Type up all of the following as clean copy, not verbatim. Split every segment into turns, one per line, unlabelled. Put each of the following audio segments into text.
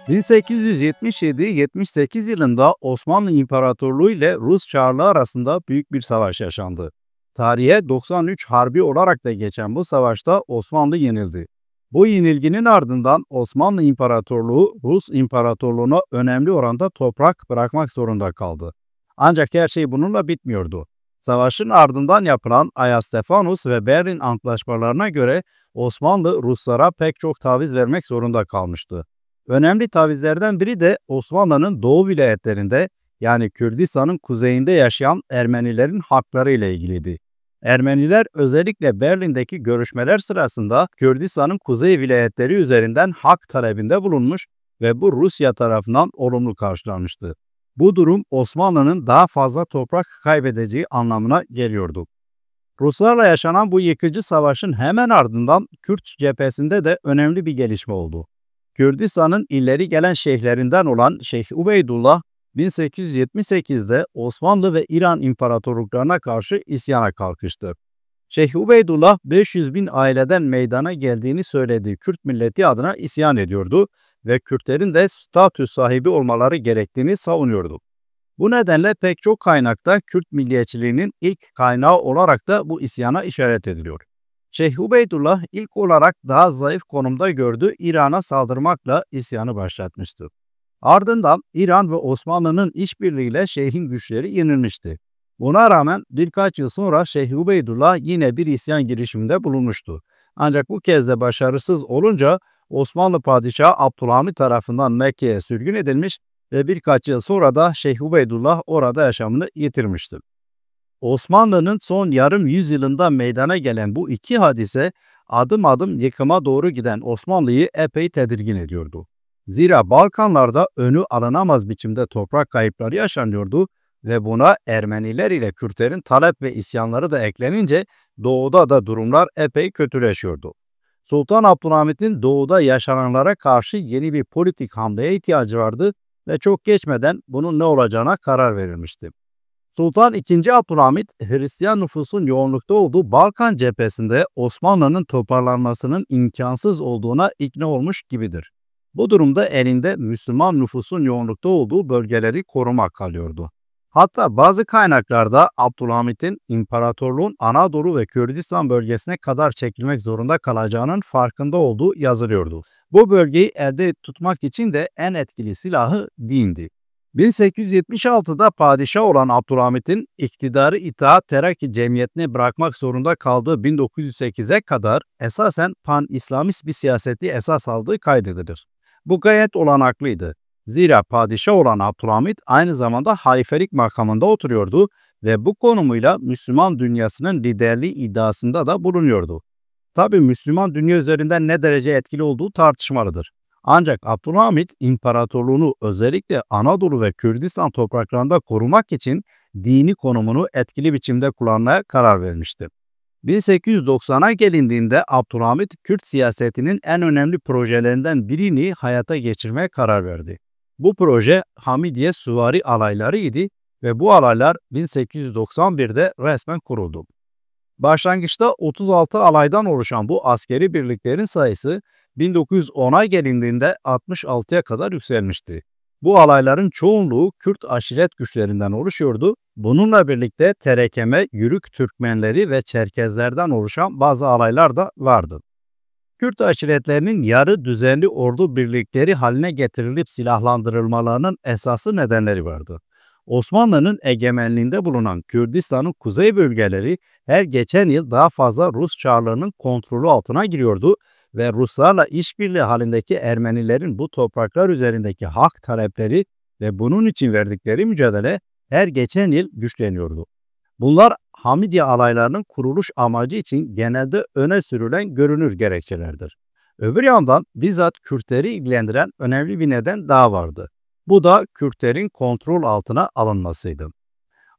1877-78 yılında Osmanlı İmparatorluğu ile Rus Çarlığı arasında büyük bir savaş yaşandı. Tarihe 93 Harbi olarak da geçen bu savaşta Osmanlı yenildi. Bu yenilginin ardından Osmanlı İmparatorluğu Rus İmparatorluğu'na önemli oranda toprak bırakmak zorunda kaldı. Ancak her şey bununla bitmiyordu. Savaşın ardından yapılan Ayastefanus ve Berlin antlaşmalarına göre Osmanlı Ruslara pek çok taviz vermek zorunda kalmıştı. Önemli tavizlerden biri de Osmanlı'nın doğu vilayetlerinde yani Kürdistan'ın kuzeyinde yaşayan Ermenilerin hakları ile ilgiliydi. Ermeniler özellikle Berlin'deki görüşmeler sırasında Kürdistan'ın kuzey vilayetleri üzerinden hak talebinde bulunmuş ve bu Rusya tarafından olumlu karşılanmıştı. Bu durum Osmanlı'nın daha fazla toprak kaybedeceği anlamına geliyordu. Ruslarla yaşanan bu yıkıcı savaşın hemen ardından Kürt cephesinde de önemli bir gelişme oldu. Kürdistan'ın ileri gelen şeyhlerinden olan Şeyh Ubeydullah 1878'de Osmanlı ve İran imparatorluklarına karşı isyana kalkıştı. Şeyh Ubeydullah 500 bin aileden meydana geldiğini söylediği Kürt milleti adına isyan ediyordu ve Kürtlerin de statü sahibi olmaları gerektiğini savunuyordu. Bu nedenle pek çok kaynakta Kürt milliyetçiliğinin ilk kaynağı olarak da bu isyana işaret ediliyor. Şeyh Ubeydullah ilk olarak daha zayıf konumda gördüğü İran'a saldırmakla isyanı başlatmıştı. Ardından İran ve Osmanlı'nın işbirliğiyle şeyhin güçleri yenilmişti. Buna rağmen birkaç yıl sonra Şeyh Ubeydullah yine bir isyan girişiminde bulunmuştu. Ancak bu kez de başarısız olunca Osmanlı Padişahı Abdülhamit tarafından Mekke'ye sürgün edilmiş ve birkaç yıl sonra da Şeyh Ubeydullah orada yaşamını yitirmişti. Osmanlı'nın son yarım yüzyılında meydana gelen bu iki hadise adım adım yıkıma doğru giden Osmanlı'yı epey tedirgin ediyordu. Zira Balkanlarda önü alınamaz biçimde toprak kayıpları yaşanıyordu ve buna Ermeniler ile Kürtlerin talep ve isyanları da eklenince doğuda da durumlar epey kötüleşiyordu. Sultan Abdülhamit'in doğuda yaşananlara karşı yeni bir politik hamleye ihtiyacı vardı ve çok geçmeden bunun ne olacağına karar verilmişti. Sultan II. Abdülhamit, Hristiyan nüfusun yoğunlukta olduğu Balkan cephesinde Osmanlı'nın toparlanmasının imkansız olduğuna ikna olmuş gibidir. Bu durumda elinde Müslüman nüfusun yoğunlukta olduğu bölgeleri korumak kalıyordu. Hatta bazı kaynaklarda Abdülhamit'in imparatorluğun Anadolu ve Kürdistan bölgesine kadar çekilmek zorunda kalacağının farkında olduğu yazılıyordu. Bu bölgeyi elde tutmak için de en etkili silahı dindi. 1876'da padişah olan Abdülhamit'in iktidarı İttihat Terakki Cemiyeti'ne bırakmak zorunda kaldığı 1908'e kadar esasen pan-İslamist bir siyaseti esas aldığı kaydedilir. Bu gayet olanaklıydı. Zira padişah olan Abdülhamit aynı zamanda halifelik makamında oturuyordu ve bu konumuyla Müslüman dünyasının liderliği iddiasında da bulunuyordu. Tabi Müslüman dünya üzerinden ne derece etkili olduğu tartışmalıdır. Ancak Abdülhamit imparatorluğunu özellikle Anadolu ve Kürdistan topraklarında korumak için dini konumunu etkili biçimde kullanmaya karar vermişti. 1890'a gelindiğinde Abdülhamit Kürt siyasetinin en önemli projelerinden birini hayata geçirmeye karar verdi. Bu proje Hamidiye Süvari Alayları idi ve bu alaylar 1891'de resmen kuruldu. Başlangıçta 36 alaydan oluşan bu askeri birliklerin sayısı 1910'a gelindiğinde 66'ya kadar yükselmişti. Bu alayların çoğunluğu Kürt aşiret güçlerinden oluşuyordu. Bununla birlikte Terekeme, Yürük Türkmenleri ve Çerkezlerden oluşan bazı alaylar da vardı. Kürt aşiretlerinin yarı düzenli ordu birlikleri haline getirilip silahlandırılmalarının esası nedenleri vardı. Osmanlı'nın egemenliğinde bulunan Kürdistan'ın kuzey bölgeleri her geçen yıl daha fazla Rus Çarlığı'nın kontrolü altına giriyordu ve Ruslarla işbirliği halindeki Ermenilerin bu topraklar üzerindeki hak talepleri ve bunun için verdikleri mücadele her geçen yıl güçleniyordu. Bunlar Hamidiye alaylarının kuruluş amacı için genelde öne sürülen görünür gerekçelerdir. Öbür yandan bizzat Kürtleri ilgilendiren önemli bir neden daha vardı. Bu da Kürtlerin kontrol altına alınmasıydı.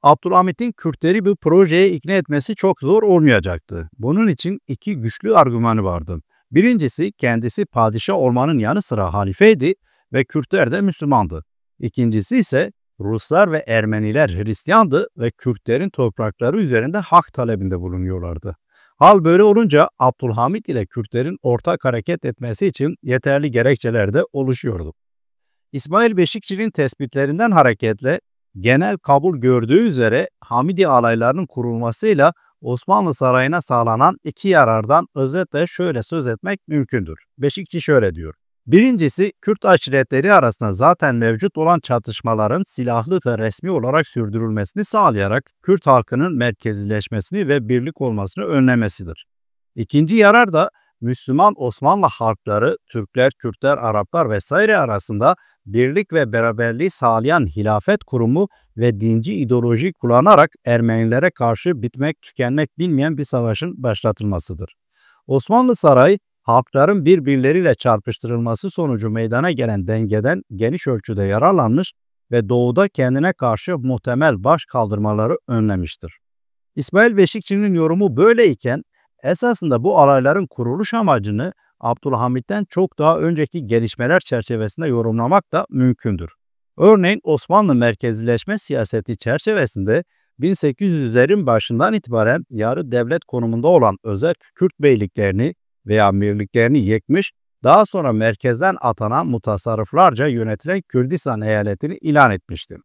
Abdülhamit'in Kürtleri bu projeye ikna etmesi çok zor olmayacaktı. Bunun için iki güçlü argümanı vardı. Birincisi kendisi padişah olmanın yanı sıra halifeydi ve Kürtler de Müslümandı. İkincisi ise Ruslar ve Ermeniler Hristiyandı ve Kürtlerin toprakları üzerinde hak talebinde bulunuyorlardı. Hal böyle olunca Abdülhamit ile Kürtlerin ortak hareket etmesi için yeterli gerekçeler de oluşuyordu. İsmail Beşikçi'nin tespitlerinden hareketle genel kabul gördüğü üzere Hamidi alaylarının kurulmasıyla Osmanlı Sarayı'na sağlanan iki yarardan özetle şöyle söz etmek mümkündür. Beşikçi şöyle diyor. Birincisi, Kürt aşiretleri arasında zaten mevcut olan çatışmaların silahlı ve resmi olarak sürdürülmesini sağlayarak Kürt halkının merkezileşmesini ve birlik olmasını önlemesidir. İkinci yarar da Müslüman Osmanlı halkları, Türkler, Kürtler, Araplar vesaire arasında birlik ve beraberliği sağlayan hilafet kurumu ve dinci ideoloji kullanarak Ermenilere karşı bitmek tükenmek bilmeyen bir savaşın başlatılmasıdır. Osmanlı Sarayı, halkların birbirleriyle çarpıştırılması sonucu meydana gelen dengeden geniş ölçüde yararlanmış ve doğuda kendine karşı muhtemel baş kaldırmaları önlemiştir. İsmail Beşikçi'nin yorumu böyleyken, esasında bu alayların kuruluş amacını Abdülhamit'ten çok daha önceki gelişmeler çerçevesinde yorumlamak da mümkündür. Örneğin Osmanlı merkezileşme siyaseti çerçevesinde 1800'lerin başından itibaren yarı devlet konumunda olan özel Kürt beyliklerini veya mirliklerini yıkmış, daha sonra merkezden atanan mutasarrıflarca yönetilen Kürdistan eyaletini ilan etmişti.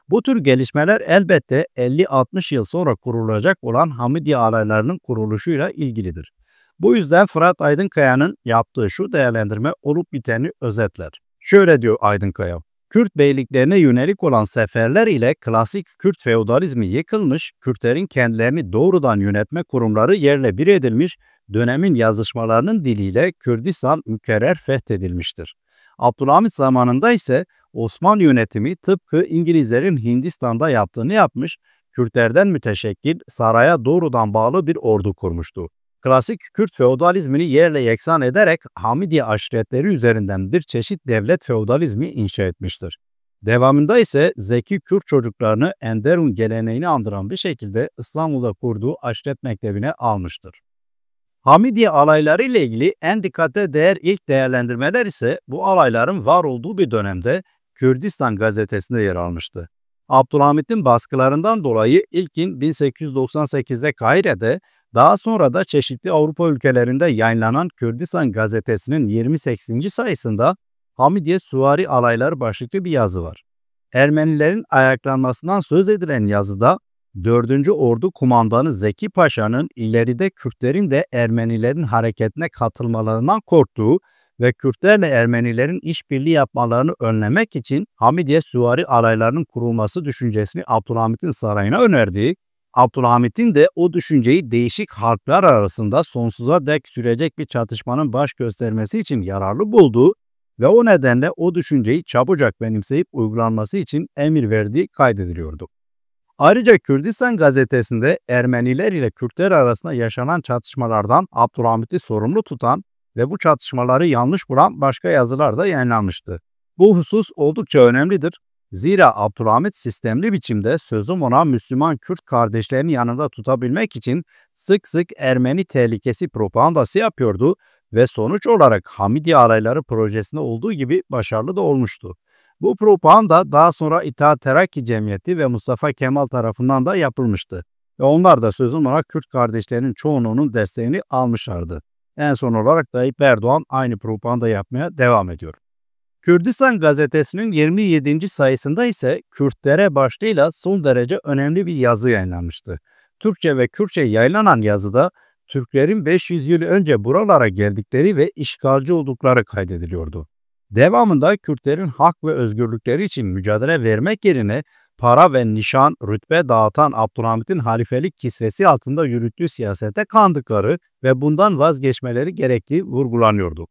Bu tür gelişmeler elbette 50-60 yıl sonra kurulacak olan Hamidiye alaylarının kuruluşuyla ilgilidir. Bu yüzden Fırat Aydınkaya'nın yaptığı şu değerlendirme olup biteni özetler. Şöyle diyor Aydınkaya: Kürt beyliklerine yönelik olan seferler ile klasik Kürt feodalizmi yıkılmış, Kürtlerin kendilerini doğrudan yönetme kurumları yerle bir edilmiş, dönemin yazışmalarının diliyle Kürdistan mükerrer fethedilmiştir. Abdülhamit zamanında ise Osmanlı yönetimi tıpkı İngilizlerin Hindistan'da yaptığını yapmış, Kürtlerden müteşekkil saraya doğrudan bağlı bir ordu kurmuştu. Klasik Kürt feodalizmini yerle yeksan ederek Hamidiye aşiretleri üzerinden bir çeşit devlet feodalizmi inşa etmiştir. Devamında ise Zeki Kürt çocuklarını Enderun geleneğini andıran bir şekilde İstanbul'da kurduğu aşiret mektebine almıştır. Hamidiye alayları ile ilgili en dikkate değer ilk değerlendirmeler ise bu alayların var olduğu bir dönemde Kürdistan gazetesinde yer almıştı. Abdülhamit'in baskılarından dolayı ilkin 1898'de Kahire'de, daha sonra da çeşitli Avrupa ülkelerinde yayınlanan Kürdistan gazetesinin 28. sayısında Hamidiye Süvari Alayları başlıklı bir yazı var. Ermenilerin ayaklanmasından söz edilen yazıda 4. Ordu Kumandanı Zeki Paşa'nın ileride Kürtlerin de Ermenilerin hareketine katılmalarından korktuğu ve Kürtlerle Ermenilerin işbirliği yapmalarını önlemek için Hamidiye Süvari alaylarının kurulması düşüncesini Abdülhamit'in sarayına önerdiği, Abdülhamit'in de o düşünceyi değişik halklar arasında sonsuza dek sürecek bir çatışmanın baş göstermesi için yararlı bulduğu ve o nedenle o düşünceyi çabucak benimseyip uygulanması için emir verdiği kaydediliyordu. Ayrıca Kürdistan gazetesinde Ermeniler ile Kürtler arasında yaşanan çatışmalardan Abdülhamit'i sorumlu tutan ve bu çatışmaları yanlış bulan başka yazılar da yayınlanmıştı. Bu husus oldukça önemlidir. Zira Abdülhamit sistemli biçimde sözüm ona Müslüman Kürt kardeşlerini yanında tutabilmek için sık sık Ermeni tehlikesi propagandası yapıyordu ve sonuç olarak Hamidiye alayları projesinde olduğu gibi başarılı da olmuştu. Bu propaganda daha sonra İttihat Terakki Cemiyeti ve Mustafa Kemal tarafından da yapılmıştı ve onlar da sözüm ona Kürt kardeşlerinin çoğunluğunun desteğini almışlardı. En son olarak Tayyip Erdoğan aynı propaganda yapmaya devam ediyor. Kürdistan gazetesinin 27. sayısında ise Kürtlere başlığıyla son derece önemli bir yazı yayınlanmıştı. Türkçe ve Kürtçe yayınlanan yazıda Türklerin 500 yıl önce buralara geldikleri ve işgalci oldukları kaydediliyordu. Devamında Kürtlerin hak ve özgürlükleri için mücadele vermek yerine para ve nişan, rütbe dağıtan Abdülhamit'in halifelik kisvesi altında yürüttüğü siyasete kandıkları ve bundan vazgeçmeleri gerektiği vurgulanıyordu.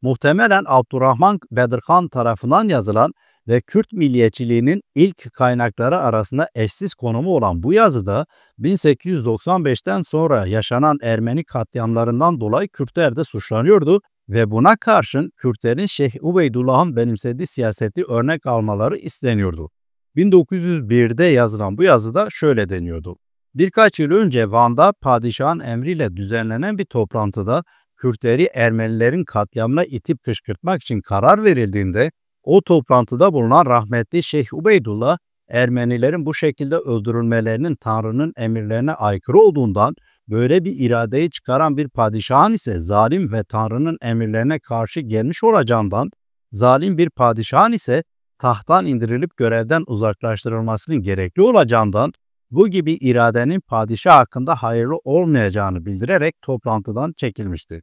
Muhtemelen Abdurrahman Bedirhan tarafından yazılan ve Kürt milliyetçiliğinin ilk kaynakları arasında eşsiz konumu olan bu yazıda 1895'ten sonra yaşanan Ermeni katliamlarından dolayı Kürtler de suçlanıyordu ve buna karşın Kürtlerin Şeyh Ubeydullah'ın benimsediği siyaseti örnek almaları isteniyordu. 1901'de yazılan bu yazıda şöyle deniyordu. Birkaç yıl önce Van'da padişahın emriyle düzenlenen bir toplantıda Kürtleri Ermenilerin katliamına itip kışkırtmak için karar verildiğinde o toplantıda bulunan rahmetli Şeyh Ubeydullah, Ermenilerin bu şekilde öldürülmelerinin Tanrı'nın emirlerine aykırı olduğundan, böyle bir iradeyi çıkaran bir padişahın ise zalim ve Tanrı'nın emirlerine karşı gelmiş olacağından, zalim bir padişahın ise tahttan indirilip görevden uzaklaştırılmasının gerekli olacağından bu gibi iradenin padişah hakkında hayırlı olmayacağını bildirerek toplantıdan çekilmişti.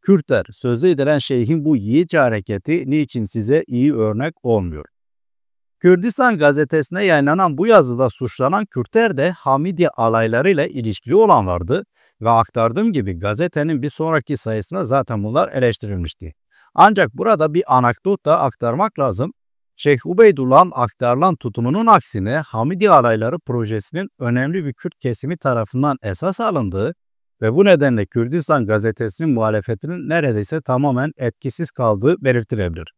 Kürtler, sözü edilen şeyhin bu yiğitçe hareketi niçin size iyi örnek olmuyor? Kürdistan gazetesine yayınlanan bu yazıda suçlanan Kürtler de Hamidiye alaylarıyla ilişkili olanlardı ve aktardığım gibi gazetenin bir sonraki sayısında zaten bunlar eleştirilmişti. Ancak burada bir anekdot da aktarmak lazım. Şeyh Ubeydullah'ın aktarılan tutumunun aksine Hamidiye alayları projesinin önemli bir Kürt kesimi tarafından esas alındığı ve bu nedenle Kürdistan gazetesinin muhalefetinin neredeyse tamamen etkisiz kaldığı belirtilebilir.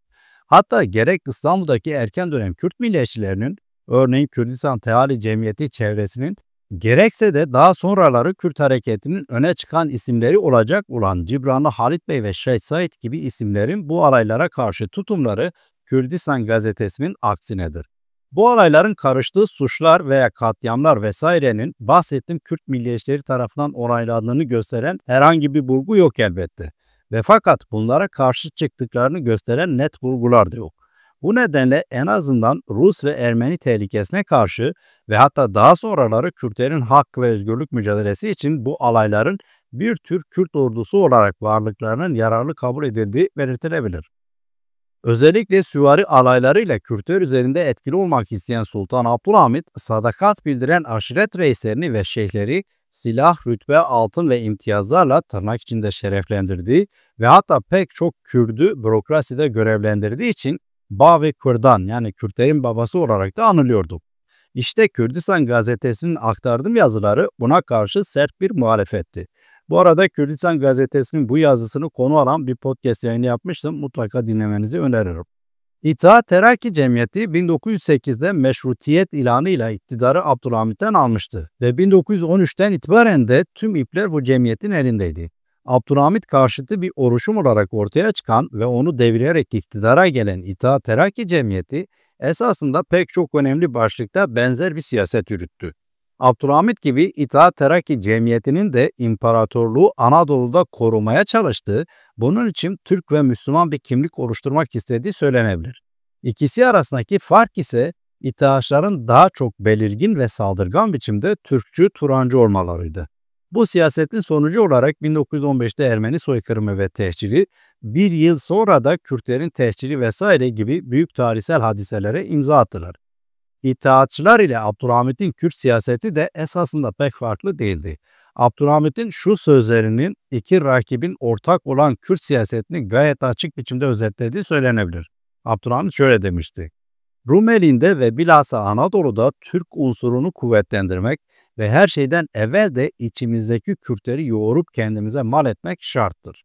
Hatta gerek İstanbul'daki erken dönem Kürt milliyetçilerinin, örneğin Kürdistan Teali Cemiyeti çevresinin, gerekse de daha sonraları Kürt hareketinin öne çıkan isimleri olacak olan Cibranlı Halit Bey ve Şeyh Said gibi isimlerin bu alaylara karşı tutumları Kürdistan gazetesinin aksinedir. Bu alayların karıştığı suçlar veya katliamlar vesairenin bahsettiğim Kürt milliyetçileri tarafından onaylandığını gösteren herhangi bir bulgu yok elbette. Ve fakat bunlara karşı çıktıklarını gösteren net bulgular da yok. Bu nedenle en azından Rus ve Ermeni tehlikesine karşı ve hatta daha sonraları Kürtlerin hak ve özgürlük mücadelesi için bu alayların bir tür Kürt ordusu olarak varlıklarının yararlı kabul edildiği belirtilebilir. Özellikle süvari alaylarıyla Kürtler üzerinde etkili olmak isteyen Sultan Abdülhamit, sadakat bildiren aşiret reislerini ve şeyhleri silah, rütbe, altın ve imtiyazlarla tırnak içinde şereflendirdiği ve hatta pek çok Kürdü bürokraside görevlendirdiği için Bavi Kürdan yani Kürtlerin babası olarak da anılıyordu. İşte Kürdistan gazetesinin aktardığım yazıları buna karşı sert bir muhalefetti. Bu arada Kürdistan gazetesinin bu yazısını konu alan bir podcast yayını yapmıştım. Mutlaka dinlemenizi öneririm. İttihat Terakki Cemiyeti 1908'de meşrutiyet ilanıyla iktidarı Abdülhamit'ten almıştı ve 1913'ten itibaren de tüm ipler bu cemiyetin elindeydi. Abdülhamit karşıtı bir oluşum olarak ortaya çıkan ve onu devirerek iktidara gelen İttihat Terakki Cemiyeti esasında pek çok önemli başlıkta benzer bir siyaset yürüttü. Abdülhamit gibi İttihat Terakki Cemiyeti'nin de imparatorluğu Anadolu'da korumaya çalıştığı, bunun için Türk ve Müslüman bir kimlik oluşturmak istediği söylenebilir. İkisi arasındaki fark ise İttihatçıların daha çok belirgin ve saldırgan biçimde Türkçü, Turancı olmalarıydı. Bu siyasetin sonucu olarak 1915'te Ermeni soykırımı ve tehciri, bir yıl sonra da Kürtlerin tehciri vesaire gibi büyük tarihsel hadiselere imza attılar. İttihatçılar ile Abdülhamit'in Kürt siyaseti de esasında pek farklı değildi. Abdülhamit'in şu sözlerinin iki rakibin ortak olan Kürt siyasetini gayet açık biçimde özetlediği söylenebilir. Abdülhamit şöyle demişti: Rumeli'nde ve bilhassa Anadolu'da Türk unsurunu kuvvetlendirmek ve her şeyden evvel de içimizdeki Kürtleri yoğurup kendimize mal etmek şarttır.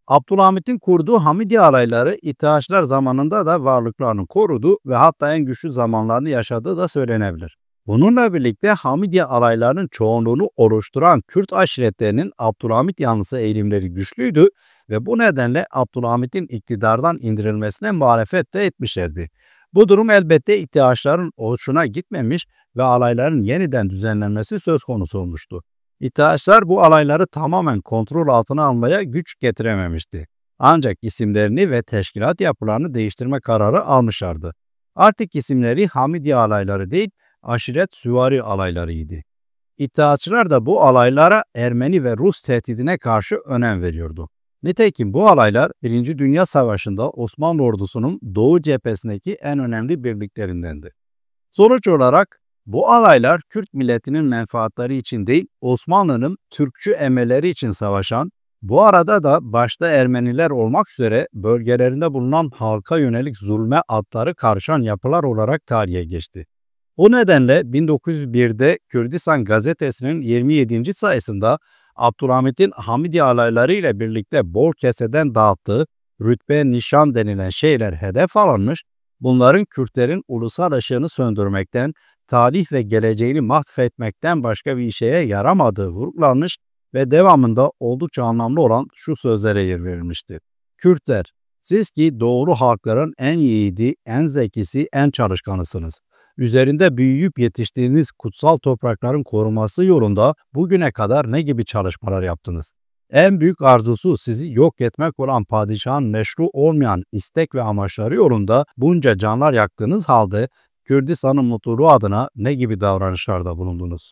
Abdülhamit'in kurduğu Hamidiye alayları İttihatçılar zamanında da varlıklarını korudu ve hatta en güçlü zamanlarını yaşadığı da söylenebilir. Bununla birlikte Hamidiye alaylarının çoğunluğunu oluşturan Kürt aşiretlerinin Abdülhamit yanlısı eğilimleri güçlüydü ve bu nedenle Abdülhamit'in iktidardan indirilmesine muhalefet de etmişlerdi. Bu durum elbette İttihatçıların hoşuna gitmemiş ve alayların yeniden düzenlenmesi söz konusu olmuştu. İttihatçılar bu alayları tamamen kontrol altına almaya güç getirememişti. Ancak isimlerini ve teşkilat yapılarını değiştirme kararı almışlardı. Artık isimleri Hamidiye alayları değil, aşiret süvari alaylarıydı. İttihatçılar da bu alaylara Ermeni ve Rus tehdidine karşı önem veriyordu. Nitekim bu alaylar 1. Dünya Savaşı'nda Osmanlı ordusunun Doğu cephesindeki en önemli birliklerindendi. Sonuç olarak bu alaylar Kürt milletinin menfaatleri için değil, Osmanlı'nın Türkçü emelleri için savaşan, bu arada da başta Ermeniler olmak üzere bölgelerinde bulunan halka yönelik zulme adları karşılan yapılar olarak tarihe geçti. O nedenle 1901'de Kürdistan gazetesinin 27. sayısında Abdülhamit'in Hamidiye alayları ile birlikte bol keseden dağıttığı rütbe, nişan denilen şeyler hedef alınmış, bunların Kürtlerin ulusal ışığını söndürmekten, tarih ve geleceğini mahvetmekten başka bir şeye yaramadığı vurgulanmış ve devamında oldukça anlamlı olan şu sözlere yer verilmiştir. Kürtler, siz ki doğru halkların en yiğidi, en zekisi, en çalışkanısınız. Üzerinde büyüyüp yetiştiğiniz kutsal toprakların korunması yolunda bugüne kadar ne gibi çalışmalar yaptınız? En büyük arzusu sizi yok etmek olan padişahın meşru olmayan istek ve amaçları yolunda bunca canlar yaktığınız halde Kürdistan'ın mutluluğu adına ne gibi davranışlarda bulundunuz?